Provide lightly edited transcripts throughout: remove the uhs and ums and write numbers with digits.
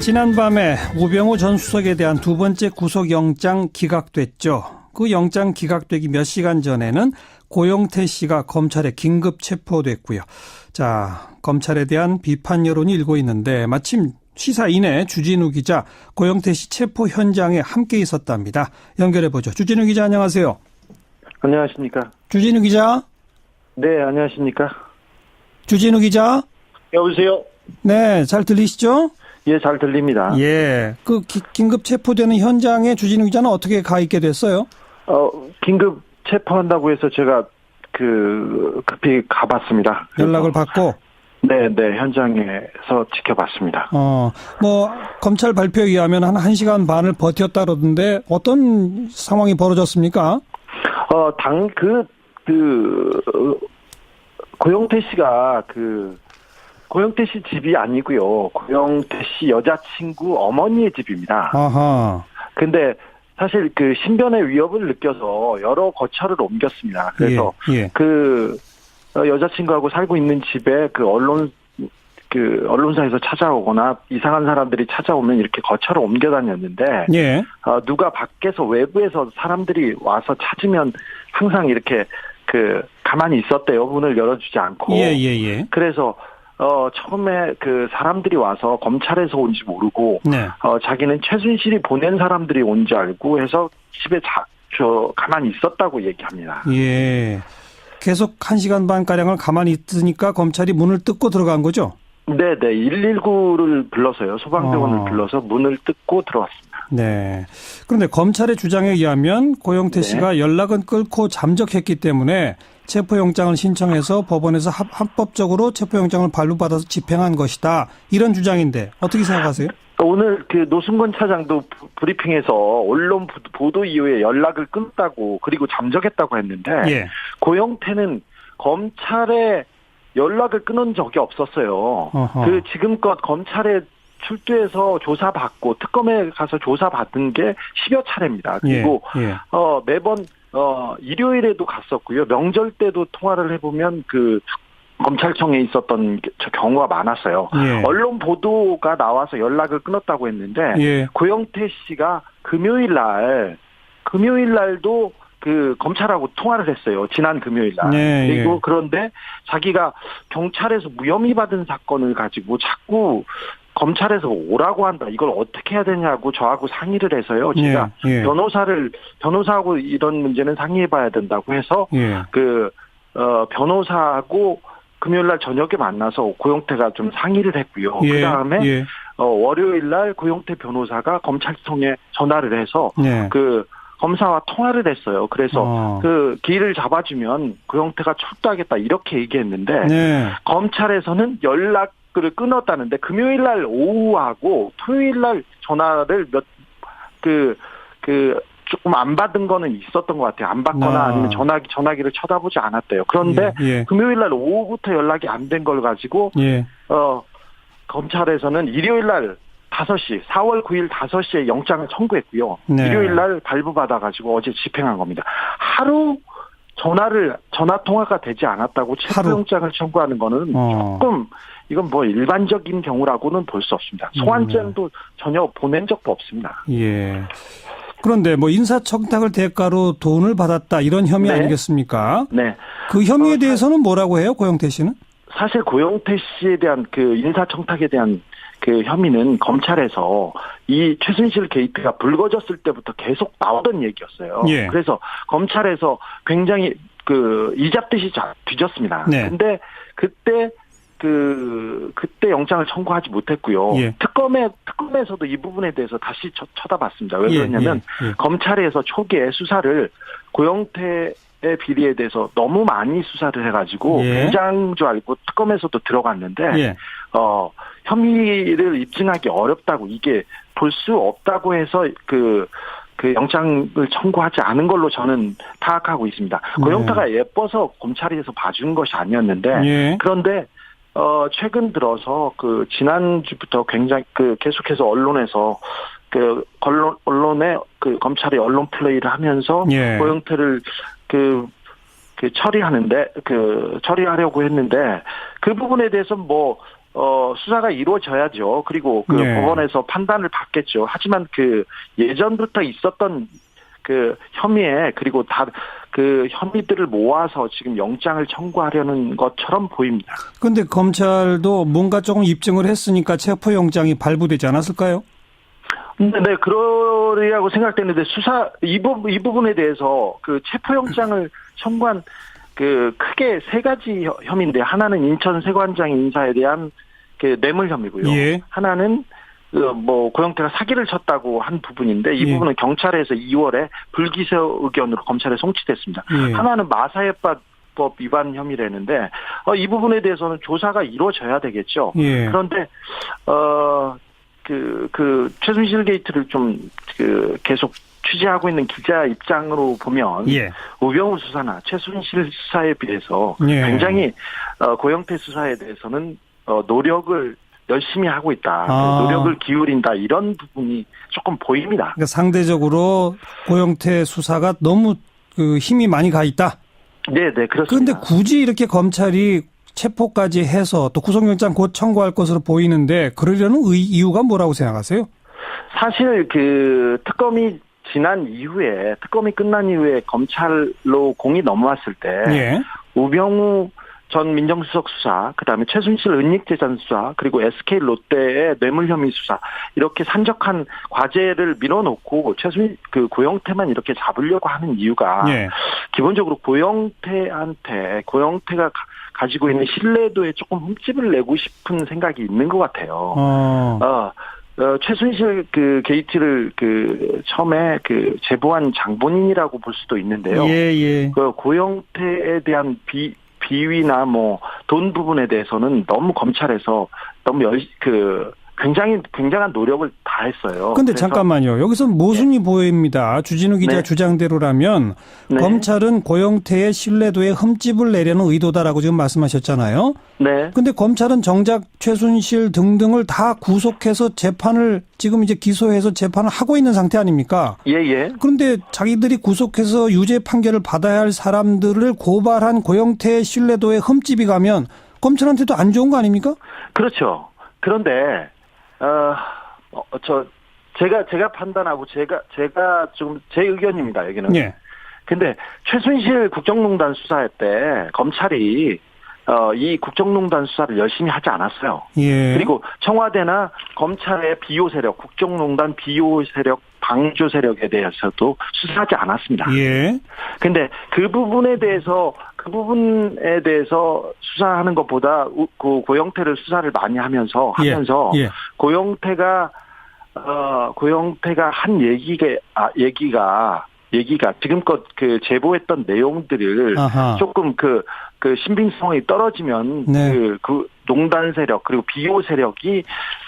지난밤에 우병우 전 수석에 대한 두 번째 구속영장 기각됐죠. 그 영장 기각되기 몇 시간 전에는 고영태 씨가 검찰에 긴급 체포됐고요. 자, 검찰에 대한 비판 여론이 일고 있는데 마침 시사인의 주진우 기자 고영태 씨 체포 현장에 함께 있었답니다. 연결해보죠. 주진우 기자 안녕하세요. 안녕하십니까. 주진우 기자. 네, 안녕하십니까. 주진우 기자. 여보세요. 네, 잘 들리시죠? 예, 잘 들립니다. 예, 그 긴급 체포되는 현장에 주진우 기자는 어떻게 가 있게 됐어요? 긴급 체포한다고 해서 제가 급히 가봤습니다. 연락을 받고? 네, 현장에서 지켜봤습니다. 검찰 발표에 의하면 한 1시간 반을 버텼다 그러던데 어떤 상황이 벌어졌습니까? 고영태 씨가 고영태 씨 집이 아니고요. 고영태 씨 여자친구 어머니의 집입니다. 아하. 근데 사실 신변의 위협을 느껴서 여러 거처를 옮겼습니다. 그래서 여자친구하고 살고 있는 집에 언론사에서 찾아오거나 이상한 사람들이 찾아오면 이렇게 거처를 옮겨 다녔는데, 누가 밖에서 외부에서 사람들이 와서 찾으면 항상 이렇게 가만히 있었대요. 문을 열어주지 않고. 그래서 처음에 사람들이 와서 검찰에서 온지 모르고, 자기는 최순실이 보낸 사람들이 온 줄 알고 해서 집에 가만히 있었다고 얘기합니다. 예. 계속 1시간 반가량을 가만히 있으니까 검찰이 문을 뜯고 들어간 거죠? 네. 119를 불러서요. 소방대원을 불러서 문을 뜯고 들어왔습니다. 네. 그런데 검찰의 주장에 의하면 고영태 씨가 연락은 끊고 잠적했기 때문에 체포영장을 신청해서 법원에서 합법적으로 체포영장을 발부받아서 집행한 것이다. 이런 주장인데 어떻게 생각하세요? 오늘 노승건 차장도 브리핑에서 언론 보도 이후에 연락을 끊었다고 그리고 잠적했다고 했는데 고영태는 검찰에 연락을 끊은 적이 없었어요. 지금껏 검찰에 출두해서 조사받고 특검에 가서 조사받은 게 10여 차례입니다. 그리고 매번 일요일에도 갔었고요. 명절 때도 통화를 해보면 검찰청에 있었던 경우가 많았어요. 언론 보도가 나와서 연락을 끊었다고 했는데 고영태 씨가 금요일 날도 검찰하고 통화를 했어요. 지난 금요일 날. 그리고 그런데 자기가 경찰에서 무혐의 받은 사건을 가지고 자꾸 검찰에서 오라고 한다. 이걸 어떻게 해야 되냐고 저하고 상의를 해서요. 제가 변호사하고 이런 문제는 상의해봐야 된다고 해서 변호사하고 금요일날 저녁에 만나서 고영태가 좀 상의를 했고요. 그 다음에 월요일날 고영태 변호사가 검찰청에 전화를 해서 검사와 통화를 했어요. 그래서 길을 잡아주면 고영태가 출두하겠다 이렇게 얘기했는데 검찰에서는 연락을 끊었다는데 금요일날 오후하고 토요일날 전화를 조금 안 받은 거는 있었던 것 같아요. 안 받거나 아니면 전화기를 쳐다보지 않았대요. 그런데 금요일날 오후부터 연락이 안 된 걸 가지고 검찰에서는 일요일날 5시, 4월 9일 5시에 영장을 청구했고요. 일요일날 발부받아가지고 어제 집행한 겁니다. 하루 전화 통화가 되지 않았다고 체포영장을 청구하는 거는 조금 이건 일반적인 경우라고는 볼 수 없습니다. 소환장도 전혀 보낸 적도 없습니다. 그런데 인사청탁을 대가로 돈을 받았다 이런 혐의 아니겠습니까? 그 혐의에 대해서는 뭐라고 해요, 고영태 씨는? 사실 고영태 씨에 대한 인사청탁에 대한 혐의는 검찰에서 이 최순실 게이트가 불거졌을 때부터 계속 나오던 얘기였어요. 그래서 검찰에서 굉장히 이잡듯이 뒤졌습니다. 근데 그때 영장을 청구하지 못했고요. 특검에서도 이 부분에 대해서 다시 쳐다봤습니다. 왜 그러냐면 검찰에서 초기에 수사를 고영태의 비리에 대해서 너무 많이 수사를 해가지고 굉장한 줄 알고 특검에서도 들어갔는데 혐의를 입증하기 어렵다고 이게 볼 수 없다고 해서 영장을 청구하지 않은 걸로 저는 파악하고 있습니다. 고영태가 예뻐서 검찰에서 봐준 것이 아니었는데 그런데 최근 들어서 지난주부터 굉장히 계속해서 언론에서 언론에 검찰이 언론 플레이를 하면서 고영태를 처리하려고 했는데 그 부분에 대해서 수사가 이루어져야죠. 그리고 그 네. 법원에서 판단을 받겠죠. 하지만 그 예전부터 있었던 그 혐의에 그리고 다 그 혐의들을 모아서 지금 영장을 청구하려는 것처럼 보입니다. 그런데 검찰도 뭔가 조금 입증을 했으니까 체포영장이 발부되지 않았을까요? 네, 그러리라고 생각되는데 이 부분에 대해서 그 체포영장을 청구한 그 크게 세 가지 혐의인데 하나는 인천 세관장 인사에 대한 그 뇌물 혐의고요. 예. 하나는 고영태가 사기를 쳤다고 한 부분인데 이 부분은 경찰에서 2월에 불기소 의견으로 검찰에 송치됐습니다. 하나는 마사회법 위반 혐의라는데 이 부분에 대해서는 조사가 이루어져야 되겠죠. 그런데 그 최순실 게이트를 좀 계속 취재하고 있는 기자 입장으로 보면 우병우 수사나 최순실 수사에 비해서 굉장히 고영태 수사에 대해서는 노력을 열심히 하고 있다. 노력을 기울인다. 이런 부분이 조금 보입니다. 그러니까 상대적으로 고영태 수사가 너무 그 힘이 많이 가 있다. 네, 그렇습니다. 그런데 굳이 이렇게 검찰이 체포까지 해서 또 구속영장 곧 청구할 것으로 보이는데 그러려는 이유가 뭐라고 생각하세요? 사실 그 특검이 끝난 이후에 검찰로 공이 넘어왔을 때 우병우 전 민정수석 수사, 그다음에 최순실 은닉재산 수사, 그리고 SK 롯데의 뇌물 혐의 수사 이렇게 산적한 과제를 밀어놓고 고영태만 이렇게 잡으려고 하는 이유가 기본적으로 고영태가 가지고 있는 신뢰도에 조금 흠집을 내고 싶은 생각이 있는 것 같아요. 최순실 그 게이트를 처음에 제보한 장본인이라고 볼 수도 있는데요. 그 고영태에 대한 비위나 돈 부분에 대해서는 너무 검찰에서 너무 굉장한 노력을 다했어요. 그런데 잠깐만요. 여기서 모순이 보입니다. 주진우 기자 주장대로라면 검찰은 고영태의 신뢰도에 흠집을 내려는 의도다라고 지금 말씀하셨잖아요. 그런데 검찰은 정작 최순실 등등을 다 구속해서 재판을 지금 이제 기소해서 재판을 하고 있는 상태 아닙니까? 그런데 자기들이 구속해서 유죄 판결을 받아야 할 사람들을 고발한 고영태의 신뢰도에 흠집이 가면 검찰한테도 안 좋은 거 아닙니까? 그렇죠. 그런데 제가 판단하고 제가 좀 제 의견입니다, 여기는. 근데 최순실 국정농단 수사할 때 검찰이 이 국정농단 수사를 열심히 하지 않았어요. 그리고 청와대나 검찰의 비호 세력, 국정농단 비호 세력, 방조 세력에 대해서도 수사하지 않았습니다. 근데 그 부분에 대해서 수사하는 것보다 고영태를 수사를 많이 하면서 고영태가 한 얘기가 지금껏 제보했던 내용들을 조금 신빙성이 떨어지면 그 농단 세력 그리고 비호 세력이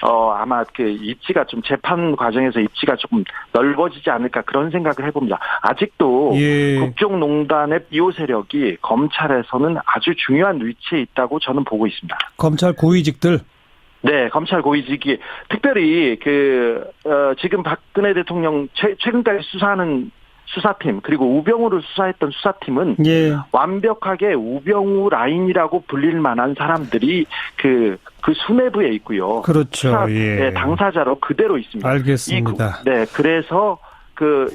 아마 입지가 좀 재판 과정에서 입지가 조금 넓어지지 않을까 그런 생각을 해봅니다. 아직도 국정농단의 비호 세력이 검찰에서는 아주 중요한 위치에 있다고 저는 보고 있습니다. 검찰 고위직들. 네, 검찰 고위직이 특별히 지금 박근혜 대통령 최근까지 수사하는 수사팀 그리고 우병우를 수사했던 수사팀은 완벽하게 우병우 라인이라고 불릴 만한 사람들이 그 수뇌부에 있고요. 그렇죠. 당사자로 그대로 있습니다. 알겠습니다. 그래서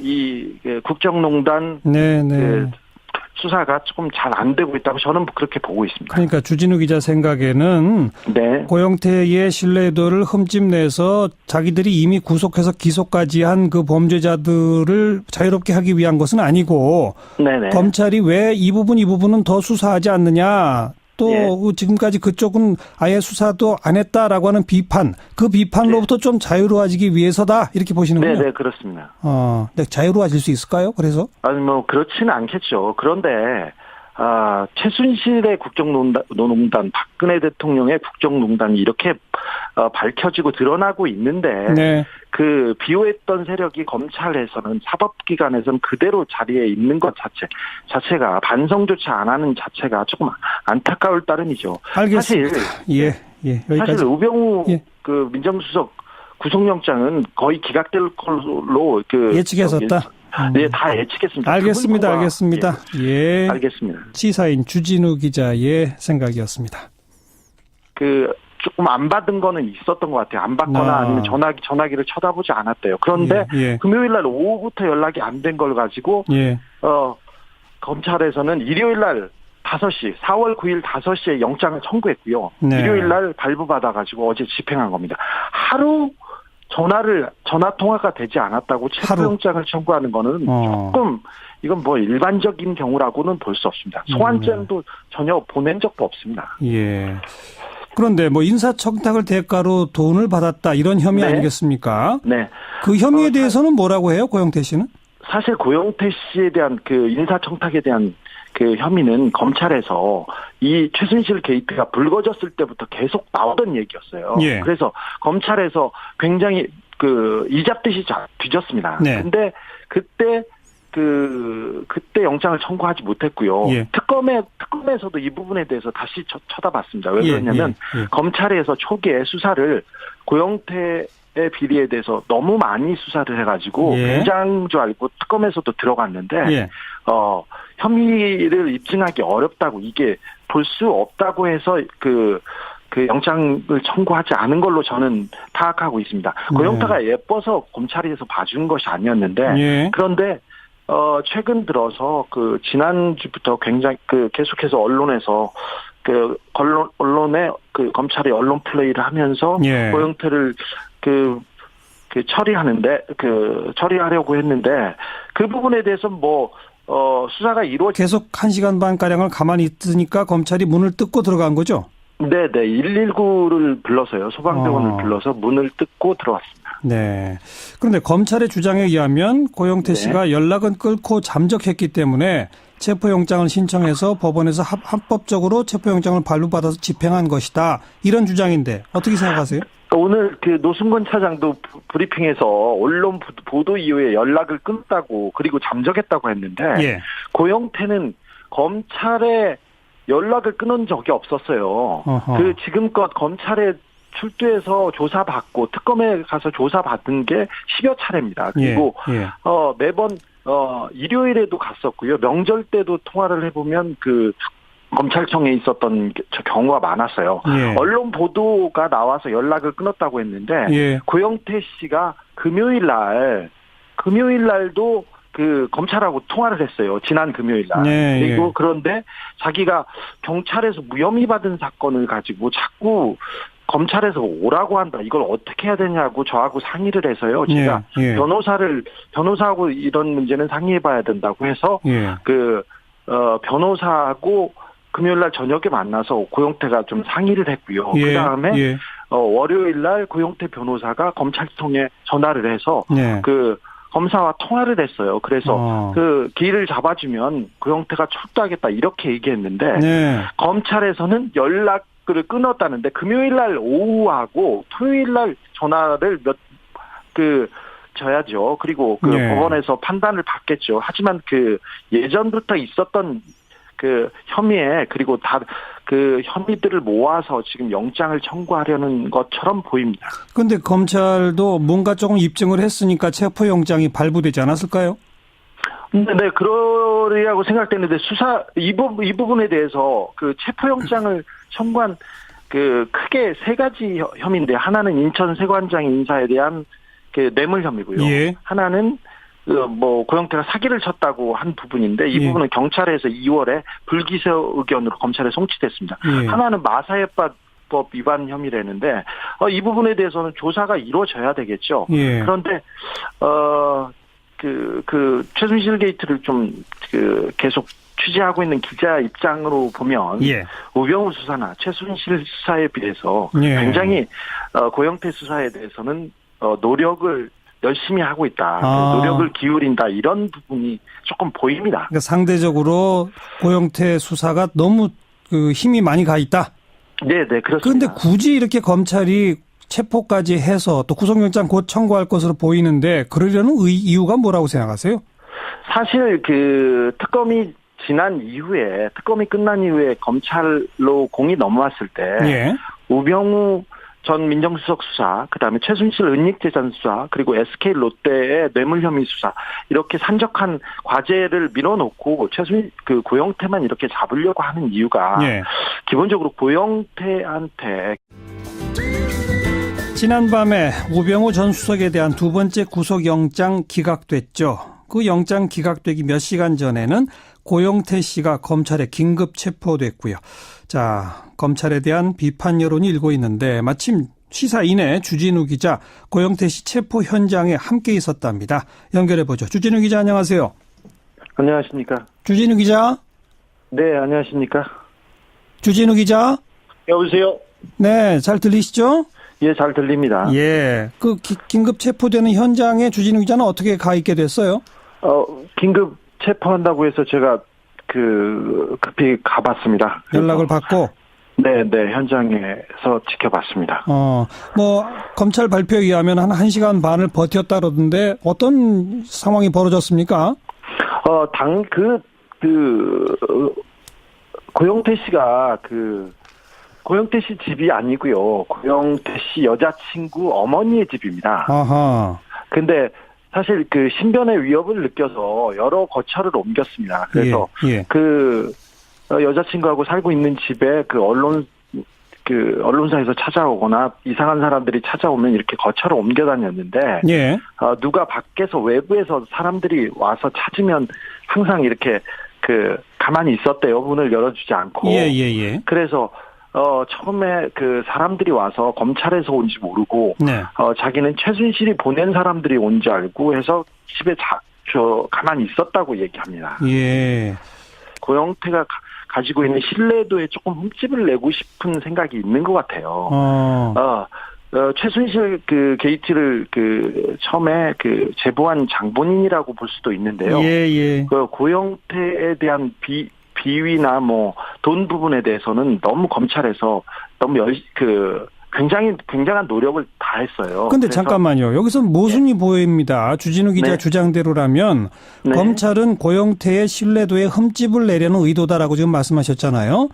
이 국정농단 수사가 조금 잘 안 되고 있다고 저는 그렇게 보고 있습니다. 그러니까 주진우 기자 생각에는 고영태의 신뢰도를 흠집내서 자기들이 이미 구속해서 기소까지 한 그 범죄자들을 자유롭게 하기 위한 것은 아니고 검찰이 왜 이 부분은 더 수사하지 않느냐. 또 지금까지 그쪽은 아예 수사도 안 했다라고 하는 비판, 그 비판로부터 좀 자유로워지기 위해서다 이렇게 보시는군요. 네, 그렇습니다. 근데 자유로워질 수 있을까요? 그래서? 그렇지는 않겠죠. 그런데 최순실의 국정농단, 박근혜 대통령의 국정농단이 이렇게 밝혀지고 드러나고 있는데 그 비호했던 세력이 검찰에서는 사법기관에서는 그대로 자리에 있는 것 자체가 반성조차 안 하는 자체가 조금 안타까울 따름이죠. 알겠습니다. 사실 우병우 민정수석 구속영장은 거의 기각될 걸로 예측했었다. 다 예측했습니다. 알겠습니다. 알겠습니다. 알겠습니다. 시사인 주진우 기자의 생각이었습니다. 조금 안 받은 거는 있었던 것 같아요. 안 받거나 아니면 전화기를 쳐다보지 않았대요. 그런데 금요일 날 오후부터 연락이 안 된 걸 가지고 검찰에서는 일요일 날 5시, 4월 9일 5시에 영장을 청구했고요. 일요일 날 발부받아가지고 어제 집행한 겁니다. 하루 전화 통화가 되지 않았다고 체포영장을 청구하는 거는 조금 이건 뭐 일반적인 경우라고는 볼 수 없습니다. 소환장도 전혀 보낸 적도 없습니다. 예. 그런데 뭐 인사청탁을 대가로 돈을 받았다 이런 혐의 아니겠습니까? 네. 그 혐의에 대해서는 뭐라고 해요, 고영태 씨는? 사실 고영태 씨에 대한 그 인사청탁에 대한 그 혐의는 검찰에서 이 최순실 게이트가 불거졌을 때부터 계속 나오던 얘기였어요. 그래서 검찰에서 굉장히 그 이잡듯이 뒤졌습니다. 근데 그때 영장을 청구하지 못했고요. 특검에서도 이 부분에 대해서 다시 쳐다봤습니다. 왜 그러냐면 검찰에서 초기에 수사를 고영태의 비리에 대해서 너무 많이 수사를 해가지고 굉장한 줄 알고 특검에서도 들어갔는데 혐의를 입증하기 어렵다고 이게 볼 수 없다고 해서 그 영장을 청구하지 않은 걸로 저는 파악하고 있습니다. 고영태가 예뻐서 검찰에서 봐준 것이 아니었는데 그런데 최근 들어서 그 지난주부터 굉장히 계속해서 언론에서 언론에 검찰이 언론 플레이를 하면서 고영태를 처리하려고 했는데 그 부분에 대해서 수사가 계속 1시간 반 가량을 가만히 있으니까 검찰이 문을 뜯고 들어간 거죠? 네, 119를 불러서요. 소방대원을 불러서 문을 뜯고 들어왔습니다. 네. 그런데 검찰의 주장에 의하면 고영태 씨가 연락은 끊고 잠적했기 때문에 체포영장을 신청해서 법원에서 합법적으로 체포영장을 발부받아서 집행한 것이다. 이런 주장인데 어떻게 생각하세요? 오늘 노승건 차장도 브리핑에서 언론 보도 이후에 연락을 끊었다고 그리고 잠적했다고 했는데 고영태는 검찰에 연락을 끊은 적이 없었어요. 지금껏 검찰에 출두해서 조사받고 특검에 가서 조사받은 게 10여 차례입니다. 그리고 매번 일요일에도 갔었고요. 명절 때도 통화를 해보면 검찰청에 있었던 경우가 많았어요. 언론 보도가 나와서 연락을 끊었다고 했는데 고영태 씨가 금요일 날도 검찰하고 통화를 했어요. 지난 금요일 날. 그리고 그런데 자기가 경찰에서 무혐의 받은 사건을 가지고 검찰에서 오라고 한다. 이걸 어떻게 해야 되냐고 저하고 상의를 해서요. 제가 변호사하고 이런 문제는 상의해봐야 된다고 해서 변호사하고 금요일 날 저녁에 만나서 고영태가 좀 상의를 했고요. 그 다음에 월요일 날 고영태 변호사가 검찰청에 전화를 해서 검사와 통화를 했어요. 그래서 길을 잡아주면 고영태가 출두하겠다 이렇게 얘기했는데 검찰에서는 연락을 끊었다는데 금요일 날 오후하고 토요일 날 전화를 져야죠. 그리고 법원에서 판단을 받겠죠. 하지만 예전부터 있었던 혐의에 그리고 혐의들을 모아서 지금 영장을 청구하려는 것처럼 보입니다. 그런데 검찰도 뭔가 조금 입증을 했으니까 체포영장이 발부되지 않았을까요? 네, 그러리라고 생각되는데 이 부분에 대해서 체포영장을 청구한 크게 3가지 혐의인데 하나는 인천 세관장 인사에 대한 뇌물 혐의고요. 하나는 고영태가 사기를 쳤다고 한 부분인데 이 부분은 경찰에서 2월에 불기소 의견으로 검찰에 송치됐습니다. 하나는 마사회법 위반 혐의라는데 이 부분에 대해서는 조사가 이루어져야 되겠죠. 그런데 최순실 게이트를 좀 계속 취재하고 있는 기자 입장으로 보면 우병우 수사나 최순실 수사에 비해서 굉장히 고영태 수사에 대해서는 노력을 열심히 하고 있다. 노력을 기울인다. 이런 부분이 조금 보입니다. 그러니까 상대적으로 고영태 수사가 너무 힘이 많이 가 있다. 네, 그렇습니다. 그런데 굳이 이렇게 검찰이 체포까지 해서 또 구속영장 곧 청구할 것으로 보이는데 그러려는 이유가 뭐라고 생각하세요? 사실 특검이 특검이 끝난 이후에 검찰로 공이 넘어왔을 때 우병우 전 민정수석 수사, 그다음에 최순실 은닉재산 수사, 그리고 SK 롯데의 뇌물 혐의 수사 이렇게 산적한 과제를 밀어놓고 고영태만 이렇게 잡으려고 하는 이유가 기본적으로 고영태한테 지난밤에 우병우 전 수석에 대한 두 번째 구속영장 기각됐죠. 그 영장 기각되기 몇 시간 전에는 고영태 씨가 검찰에 긴급 체포됐고요. 자, 검찰에 대한 비판 여론이 일고 있는데 마침 시사인의 주진우 기자 고영태 씨 체포 현장에 함께 있었답니다. 연결해보죠. 주진우 기자 안녕하세요. 안녕하십니까. 주진우 기자. 네, 안녕하십니까. 주진우 기자. 여보세요. 네, 잘 들리시죠? 예, 잘 들립니다. 예, 그 긴급 체포되는 현장에 주진우 기자는 어떻게 가 있게 됐어요? 긴급 체포한다고 해서 제가 급히 가봤습니다. 연락을 받고? 네, 현장에서 지켜봤습니다. 검찰 발표에 의하면 한 1시간 반을 버텼다 그러던데 어떤 상황이 벌어졌습니까? 고영태 씨가 고영태 씨 집이 아니고요. 고영태 씨 여자친구 어머니의 집입니다. 아하. 근데 사실 신변의 위협을 느껴서 여러 거처를 옮겼습니다. 그래서 여자친구하고 살고 있는 집에 언론사에서 찾아오거나 이상한 사람들이 찾아오면 이렇게 거처를 옮겨 다녔는데, 누가 밖에서 외부에서 사람들이 와서 찾으면 항상 이렇게 가만히 있었대요. 문을 열어주지 않고. 그래서 처음에 사람들이 와서 검찰에서 온지 모르고, 자기는 최순실이 보낸 사람들이 온 줄 알고 해서 집에 가만히 있었다고 얘기합니다. 예. 고영태가 가지고 있는 신뢰도에 조금 흠집을 내고 싶은 생각이 있는 것 같아요. 최순실 게이트를 처음에 제보한 장본인이라고 볼 수도 있는데요. 고영태에 대한 비위나 돈 부분에 대해서는 너무 검찰에서 너무 굉장한 노력을 다했어요. 근데 잠깐만요. 여기서 모순이 보입니다. 주진우 기자 주장대로라면 검찰은 고영태의 신뢰도에 흠집을 내려는 의도다라고 지금 말씀하셨잖아요.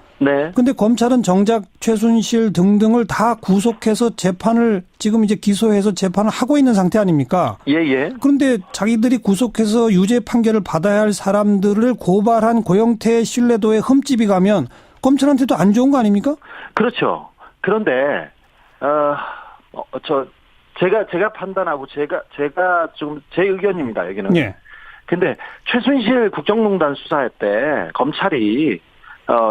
근데 검찰은 정작 최순실 등등을 다 구속해서 재판을 지금 이제 기소해서 재판을 하고 있는 상태 아닙니까? 그런데 자기들이 구속해서 유죄 판결을 받아야 할 사람들을 고발한 고영태의 신뢰도에 흠집이 가면 검찰한테도 안 좋은 거 아닙니까? 그렇죠. 그런데 제가 판단하고 제가 좀 제 의견입니다, 여기는. 근데 최순실 국정농단 수사할 때 검찰이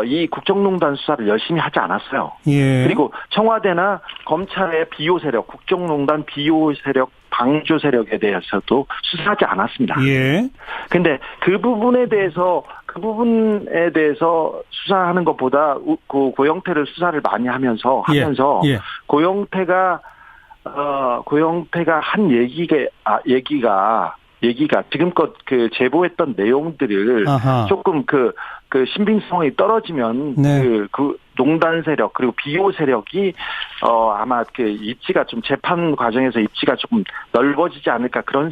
이 국정농단 수사를 열심히 하지 않았어요. 그리고 청와대나 검찰의 비호 세력, 국정농단 비호 세력, 방조 세력에 대해서도 수사하지 않았습니다. 근데 그 부분에 대해서 수사하는 것보다 고영태를 수사를 많이 하면서 고영태가 한 얘기가 지금껏 제보했던 내용들을 조금 신빙성이 떨어지면 농단 세력 그리고 비호 세력이 아마 입지가 좀 재판 과정에서 입지가 조금 넓어지지 않을까 그런